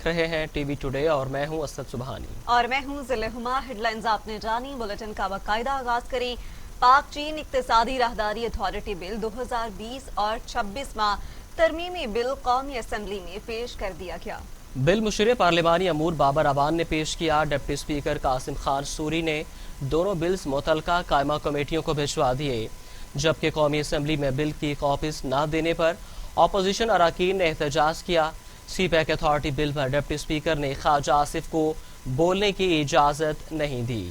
रहे हैं TV today और मैं हूं असद सुबहानी और मैं हूं जिले हुमा। हेडलाइंस आपने जानी, बुलेटिन का बाकायदा आगाज करें। पाक चीन इक्तिसादी राहदारी अथॉरिटी बिल 2020 और 26 माह तरमीमी बिल कौमी असम्बली में पेश कर दिया गया। बिल मुशीर पार्लिमानी अमूर बाबर अबान ने पेश किया। डिप्टी स्पीकर कासिम खान सूरी ने दोनों बिल्स मुतलका कायमा कमेटियों को भिजवा दिए, जबकि कौमी असम्बली में बिल की कॉपीज न देने पर अपोजिशन अरकान ने एहतजाज किया। सी पैक अथॉरिटी बिल पर डिप्टी स्पीकर ने ख्वाजा आसिफ को बोलने की इजाजत नहीं दी।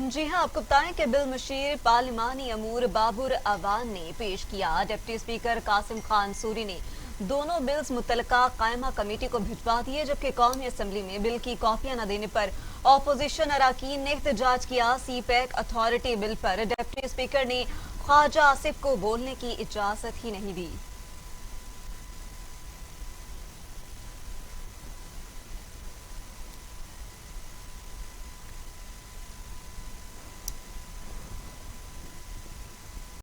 जी हां, आपको बताएं कि बिल मुशीर पार्लिमानी अमूर बाबर अवान ने पेश किया। डिप्टी स्पीकर कासिम खान सूरी ने दोनों बिल्स मुतलका कायमा कमेटी को भिजवा दिए, जबकि कौमी असम्बली में बिल की कॉपियां न देने पर अपोजिशन अरकान ने एहतजाज किया। सी पैक अथॉरिटी बिल पर डिप्टी स्पीकर ने ख्वाजा आसिफ को बोलने की इजाजत ही नहीं दी।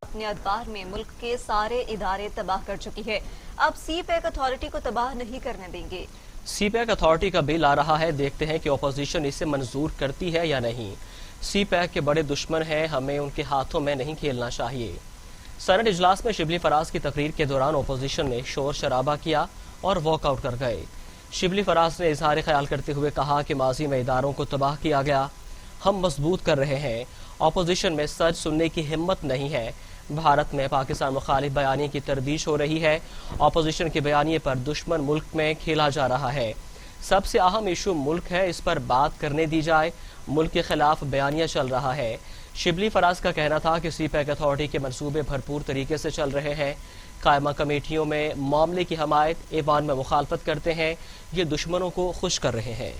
अपने अदबार में मुल्क के सारे इदारे तबाह कर चुकी है, अब सी पैक अथॉरिटी को तबाह नहीं करने देंगे। सी पैक अथॉरिटी का बिल आ रहा है, देखते हैं कि अपोजिशन इसे मंजूर करती है या नहीं। सी पैक के बड़े दुश्मन हैं, हमें उनके हाथों में नहीं खेलना चाहिए। सेनेट इजलास में शिबली फराज की तकरीर के दौरान अपोजिशन ने शोर शराबा किया और वॉकआउट कर गए। शिबली फराज ने इजहार ख्याल करते हुए कहा कि माजी में इदारों को तबाह किया गया, हम मजबूत कर रहे हैं। अपोजिशन में सच सुनने की हिम्मत नहीं है। भारत में पाकिस्तान मुखालिफ बयानी की तरदीश हो रही है। अपोजिशन के बयानी पर दुश्मन मुल्क में खेला जा रहा है। सबसे अहम इशू मुल्क है, इस पर बात करने दी जाए। मुल्क के खिलाफ बयानिया चल रहा है। शिबली फराज का कहना था कि सी पैक अथॉरिटी के मंसूबे भरपूर तरीके से चल रहे हैं। कायमा कमेटियों में मामले की हमायत, ऐवान में मुखालफत करते हैं। ये दुश्मनों को खुश कर रहे हैं।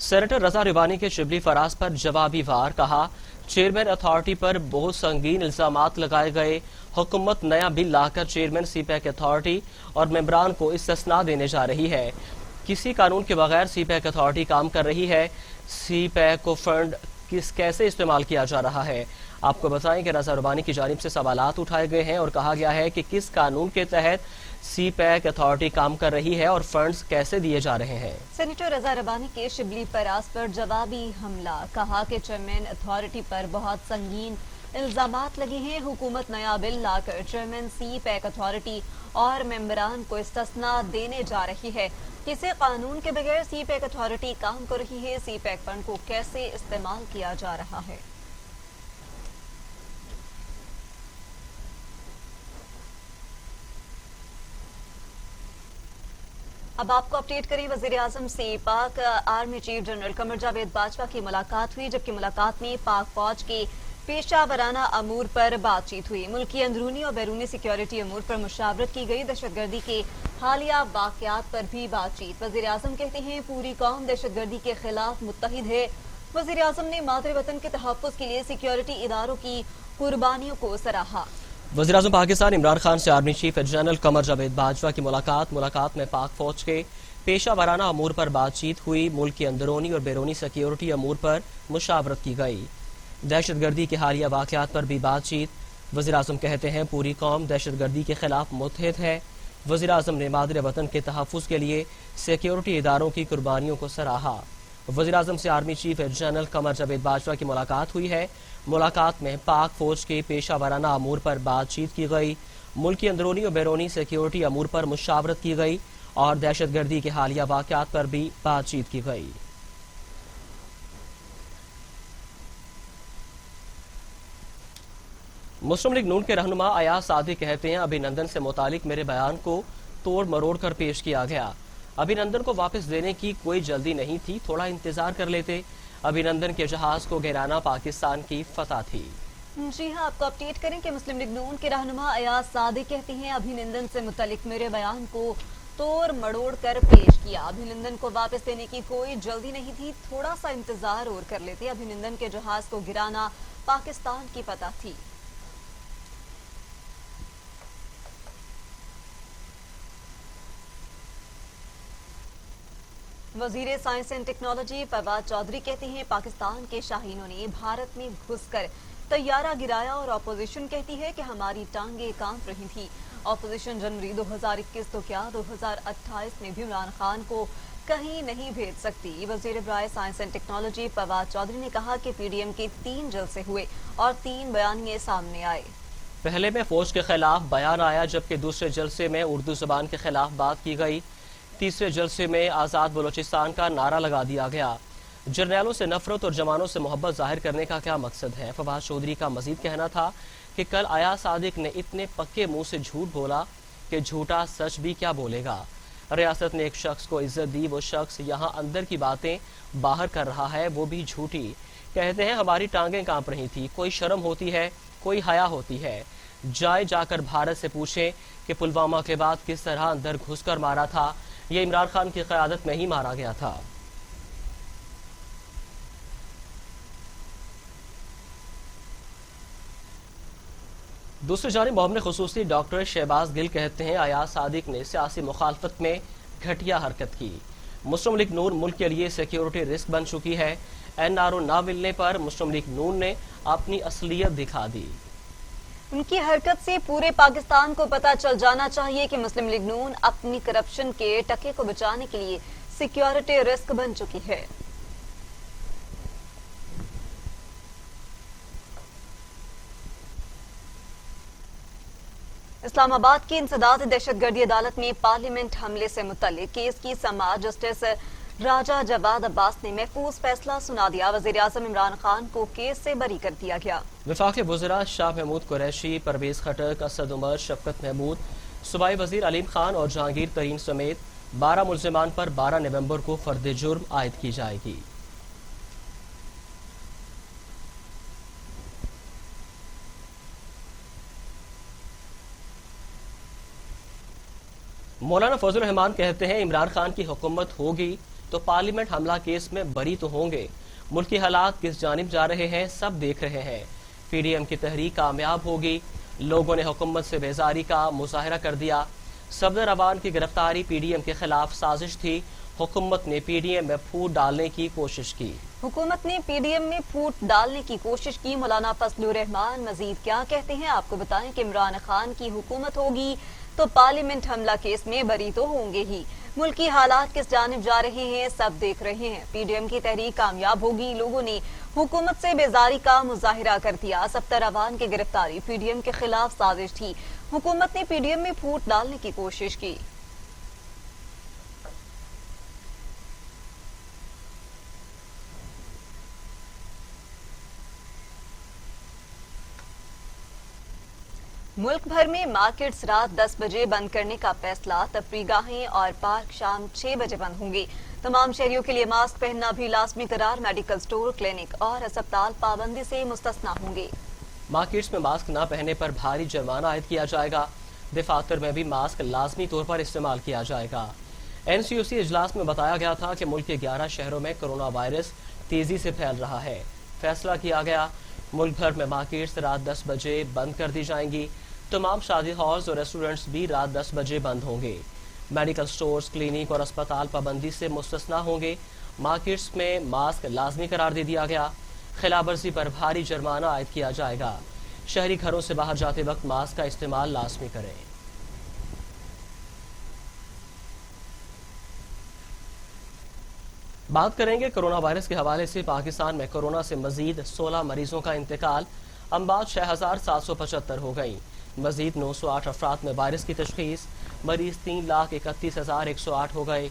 सेनेटर रजा रिवानी के शिबली फराज पर जवाबी वार, कहा चेयरमैन अथॉरिटी पर बहुत संगीन इल्जामात लगाए गए। हुकूमत नया बिल लाकर चेयरमैन सी पैक अथॉरिटी और मेंबरान को इस्तिस्ना देने जा रही है। किसी कानून के बगैर सी पैक अथॉरिटी काम कर रही है। सी पैक को फंड कैसे इस्तेमाल किया जा रहा है। आपको बताएं कि रजा रिवानी की जानिब से सवालात उठाए गए हैं और कहा गया है कि किस कानून के तहत सी पैक अथॉरिटी काम कर रही है और फंड्स कैसे दिए जा रहे हैं। सेनेटर रजा रबानी के शिबली फराज पर जवाबी हमला, कहा कि चेयरमैन अथॉरिटी पर बहुत संगीन इल्जामात लगे हैं। हुकूमत नया बिल लाकर चेयरमैन सी पैक अथॉरिटी और मेंबरान को इस्तिस्ना देने जा रही है। किसी कानून के बगैर सी पैक अथॉरिटी काम कर रही है। सी पैक फंड को कैसे इस्तेमाल किया जा रहा है। अब आपको अपडेट करें, वजीर आजम से पाक army chief general Qamar Javed Bajwa की मुलाकात हुई, जबकि मुलाकात में पाक फौज के पेशा वराना अमूर पर बातचीत हुई। मुल्की अंदरूनी और बैरूनी सिक्योरिटी अमूर पर मुशावरत की गई। दहशतगर्दी के हालिया वाकयात पर भी बातचीत। वजीर आजम कहते हैं पूरी कौम दहशतगर्दी के खिलाफ मुत्तहिद है। वजीर आजम ने मादरे वतन के तहफ़्फ़ुज़ के लिए सिक्योरिटी इदारों की कुर्बानियों को सराहा। वज़ीर आज़म पाकिस्तान इमरान खान से army chief general Qamar Javed Bajwa की मुलाकात में पाक फौज के पेशा वराना अमूर पर बातचीत हुई। मुल्क की अंदरूनी और बैरूनी सिक्योरिटी अमूर पर मुशावरत की गई। दहशतगर्दी के हालिया वाकयात पर भी बातचीत। वज़ीर आज़म कहते हैं पूरी कौम दहशतगर्दी के खिलाफ मुत्तहिद है। वज़ीर आज़म ने मादरे वतन के तहफ़्फ़ुज़ के लिए सिक्योरिटी इदारों की कुर्बानियों को सराहा। वज़ीर आज़म से army chief general Qamar Javed Bajwa की मुलाकात हुई है। मुलाकात में पाक फौज के पेशा वराना अमूर पर बातचीत की गई। मुल्क की अंदरूनी और बैरूनी सिक्योरिटी अमूर पर मुशावरत की गई और दहशतगर्दी के हालिया वाकयात पर भी बातचीत की गई। मुस्लिम लीग नून के रहनुमा अयाज सादी कहते हैं अभिनंदन से मुतालिक मेरे बयान को तोड़ मरोड़ कर पेश किया गया। अभिनंदन को वापस देने की कोई जल्दी नहीं थी, थोड़ा इंतजार कर लेते। अभिनंदन के जहाज को गिराना पाकिस्तान की फतह थी। जी हाँ, आपको अपडेट करें कि मुस्लिम लीग नून के रहनुमा अयाज सादी कहती हैं अभिनंदन से मुतालिक मेरे बयान को तोड़ मरोड़ कर पेश किया। अभिनंदन को वापस देने की कोई जल्दी नहीं थी, थोड़ा सा इंतजार और कर लेते। अभिनंदन के जहाज को गिराना पाकिस्तान की फतह थी। वजीर science and technology Fawad Chaudhry कहते हैं पाकिस्तान के शाहीनों ने भारत में घुसकर طیارہ گرایا اور اپوزیشن کہتی ہے کہ ہماری ٹانگیں کانپ رہی تھی۔ اپوزیشن جنوری 2021 تو کیا 2028 میں بھی عمران خان کو کہیں نہیں بھیج سکتی۔ وزیر برائے science and technology Fawad Chaudhry نے کہا کہ پی ڈی ایم کے 3 جلسے ہوئے اور 3 بیانیے سامنے آئے۔ پہلے میں فوج کے خلاف بیان آیا، جبکہ دوسرے جلسے میں اردو زبان کے خلاف بات کی گئی۔ تیسرے جلسے میں آزاد بلوچستان کا نعرہ لگا دیا گیا۔ جرنیلوں سے نفرت اور جوانوں سے محبت ظاہر کرنے کا کیا مقصد ہے؟ فواد چودھری کا مزید کہنا تھا کہ کل ایاز صادق نے اتنے پکے منہ سے جھوٹ بولا کہ جھوٹا سچ بھی کیا بولے گا۔ ریاست نے ایک شخص کو عزت دی، وہ شخص یہاں اندر کی باتیں باہر کر رہا ہے، وہ بھی جھوٹی۔ کہتے ہیں ہماری ٹانگیں کانپ رہی تھی۔ کوئی شرم ہوتی ہے، کوئی حیا ہوتی ہے؟ جا کر بھارت سے پوچھیں کہ پلوامہ کے بعد کس طرح اندر گھس کر مارا تھا۔ یہ عمران خان کی قیادت میں ہی مارا گیا تھا۔ دوسری جانب محمد خصوصی ڈاکٹر شہباز گل کہتے ہیں ایاز صادق نے سیاسی مخالفت میں گھٹیا حرکت کی۔ مسلم لیگ نون ملک کے لیے سیکیورٹی رسک بن چکی ہے۔ این آر او نہ ملنے پر مسلم لیگ نون نے اپنی اصلیت دکھا دی۔ ان کی حرکت سے پورے پاکستان کو پتہ چل جانا چاہیے کہ مسلم لیگ نون اپنی کرپشن کے ٹکے کو بچانے کے لیے سیکیورٹی رسک بن چکی ہے۔ اسلام آباد کی انسداد دہشت گردی عدالت میں پارلیمنٹ حملے سے متعلق کیس کی سماعت جسٹس راجہ جواد عباس نے محفوظ فیصلہ سنا دیا۔ وزیر اعظم عمران خان کو کیس سے بری کر دیا گیا۔ وفاقی وزراء شاہ محمود قریشی، پرویز خٹک، اسد عمر، شفقت محمود، صوبائی وزیر علیم خان اور جہانگیر ترین سمیت 12 ملزمان پر 12 نومبر کو فرد جرم عائد کی جائے گی۔ مولانا فضل الرحمان کہتے ہیں عمران خان کی حکومت ہوگی تو پارلیمنٹ حملہ کیس میں بری تو ہوں گے۔ ملکی حالات کس جانب جا رہے ہیں سب دیکھ رہے ہیں۔ پی ڈی ایم کی تحریک کامیاب ہوگی۔ لوگوں نے حکومت سے بیزاری کا مظاہرہ کر دیا۔ صفدر اوان کی گرفتاری پی ڈی ایم کے خلاف سازش تھی۔ حکومت نے پی ڈی ایم میں پھوٹ ڈالنے کی کوشش کی۔ حکومت نے پی ڈی ایم میں پھوٹ ڈالنے کی کوشش کی۔ مولانا فضل الرحمان مزید کیا کہتے ہیں آپ کو بتائیں کہ عمران خان کی حکومت ہوگی تو پارلیمنٹ حملہ کیس میں بری تو ہوں گے ہی۔ ملکی حالات کس جانب جا رہے ہیں سب دیکھ رہے ہیں۔ پی ڈی ایم کی تحریک کامیاب ہوگی۔ لوگوں نے حکومت سے بیزاری کا مظاہرہ کر دیا۔ صفدر اوان کی گرفتاری پی ڈی ایم کے خلاف سازش تھی۔ حکومت نے پی ڈی ایم میں پھوٹ ڈالنے کی کوشش کی۔ ملک بھر میں مارکیٹس رات 10 بجے بند کرنے کا فیصلہ۔ تفریح گاہیں اور پارک شام 6 بجے بند ہوں گے۔ تمام شہریوں کے لیے ماسک پہننا بھی لازمی قرار۔ میڈیکل سٹور، کلینک اور اسپتال پابندی سے مستثنیٰ ہوں گے۔ مارکیٹس میں ماسک نہ پہننے پر بھاری جرمانہ عائد کیا جائے گا۔ دفاتر میں بھی ماسک لازمی طور پر استعمال کیا جائے گا۔ این سی او سی اجلاس میں بتایا گیا تھا کہ ملک کے 11 شہروں میں کرونا وائرس تیزی سے پھیل رہا ہے۔ فیصلہ کیا گیا ملک بھر میں مارکیٹس رات 10 بجے بند کر دی جائیں گی۔ تمام شادی ہالز اور ریسٹورنٹس بھی رات 10 بجے بند ہوں گے۔ میڈیکل سٹورز، کلینک اور اسپتال پابندی سے مستثنیٰ ہوں گے۔ مارکیٹس میں ماسک لازمی قرار دے دیا گیا۔ خلاف ورزی پر بھاری جرمانہ عائد کیا جائے گا۔ شہری گھروں سے باہر جاتے وقت ماسک کا استعمال لازمی کریں۔ بات کریں گے کرونا وائرس کے حوالے سے۔ پاکستان میں کورونا سے مزید 16 مریضوں کا انتقال۔ اموات 6775 ہو گئیں۔ مزید 908 افراد میں وائرس کی تشخیص۔ مریض 3,31,108 ہو گئے۔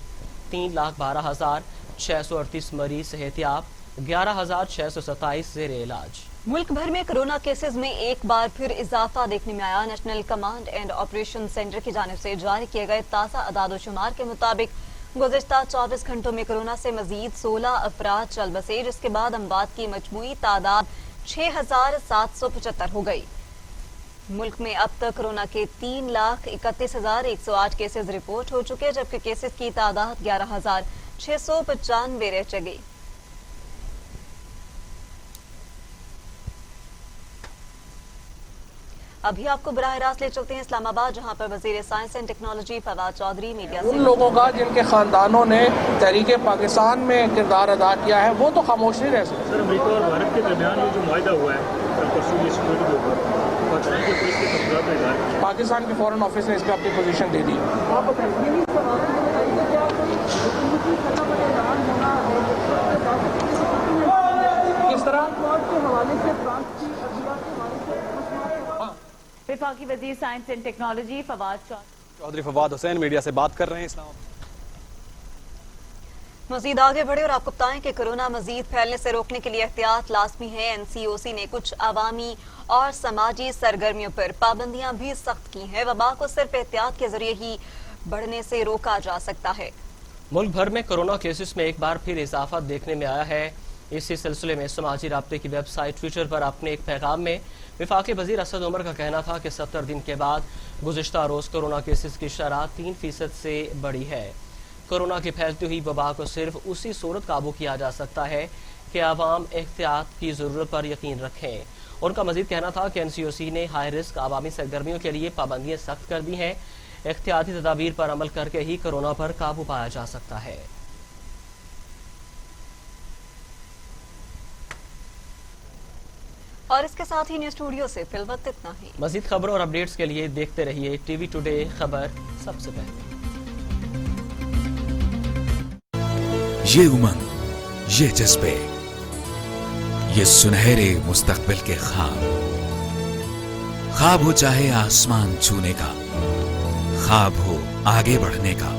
3,12,638 مریض صحت یاب۔ 11,627 زیر علاج۔ ملک بھر میں کرونا کیسز میں ایک بار پھر اضافہ دیکھنے میں آیا۔ National command and operation centre کی جانب سے جاری کیے گئے تازہ اعداد و شمار کے مطابق گزشتہ 24 گھنٹوں میں کرونا سے مزید 16 افراد چل بسے، جس کے بعد اموات کی مجموعی تعداد 6,775 ہو گئی۔ ملک میں اب تک کرونا کے 3,31,108 کیسز رپورٹ ہو چکے، جبکہ کیسز کی تعداد 11,695 رہ گئی۔ अभी आपको बराह रास्त ले चलते हैं इस्लामाबाद, जहां पर वजीर science and technology Fawad Chaudhry media से उन लोगों का जिनके खानदानों ने तहरीक पाकिस्तान में किरदार अदा किया है वो तो खामोश नहीं रह सकते। सर, अमेरिका और भारत के दरमियान ये जो मुआहदा हुआ है कल परसों की सिक्योरिटी के ऊपर, पाकिस्तान की पुलिस के तफसीलात का इजहार किया। पाकिस्तान के फॉरेन ऑफिस ने इस पर अपनी पोजीशन दे दी। किस तरह वफाकी वजीर science and technology Fawad Chaudhry Fawad Hussain media से बात कर रहे हैं इस्लामाबाद। मजीद आगे बढ़े और आपको बताएं कि कोरोना मजीद फैलने से रोकने के लिए एहतियात लाजमी है। NCOC ने कुछ अवामी और समाजी सरगर्मियों पर पाबंदियां भी सख्त की हैं। वबा को सिर्फ एहतियात के जरिए ही बढ़ने से रोका जा सकता है। मुल्क भर में कोरोना केसेस में एक बार फिर इजाफा देखने में आया है। इसी सिलसिले में समाजी राब्ते की वेबसाइट ट्विटर पर अपने एक पैगाम में वफाकी वजीर असद उमर का कहना था कि 70 दिन के बाद गुज़िश्ता रोज़ कोरोना केसेस की शरह 3% से बढ़ी है। कोरोना की फैलती हुई वबा को सिर्फ उसी सूरत काबू किया जा सकता है कि आवाम एहतियात की ज़रूरत पर यकीन रखें। उनका मजीद कहना था कि NCOC ने हाई रिस्क आवामी सरगर्मियों के लिए पाबंदियाँ सख्त कर दी हैं। एहतियाती तदाबीर पर अमल करके ही कोरोना पर काबू पाया जा सकता है। और इसके साथ ही न्यूज स्टूडियो से फिलवक्त इतना ही। मजीद खबरों और अपडेट्स के लिए देखते रहिए टीवी टुडे खबर सबसे पहले। ये उमंग, ये जज्बे, ये सुनहरे मुस्तकबिल के ख्वाब हो चाहे आसमान छूने का, ख्वाब हो आगे बढ़ने का,